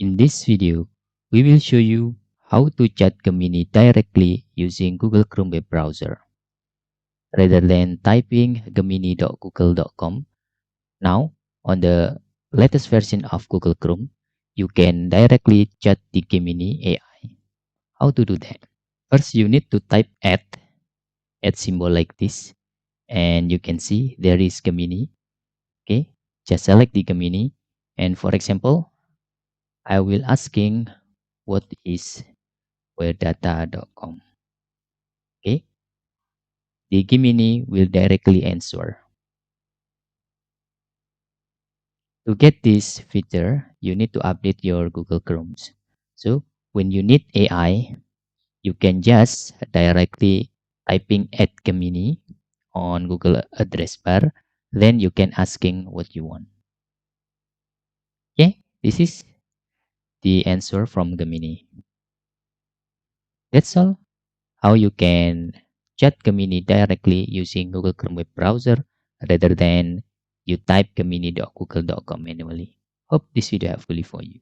In this video, we will show you how to chat Gemini directly using Google Chrome web browser. Rather than typing gemini.google.com, now on the latest version of Google Chrome, you can directly chat the Gemini AI. How to do that? First, you need to type at symbol like this, and you can see there is Gemini. Okay, just select the Gemini, and for example, I will asking what is wheredata.com. Okay, the Gemini will directly answer. To get this feature, you need to update your Google Chromes. So when you need AI, you can just directly typing at Gemini on Google address bar. Then you can asking what you want. Okay, this is the answer from Gemini. That's all. How you can chat Gemini directly using Google Chrome web browser rather than you type gemini.google.com manually. Hope this video helpful for you.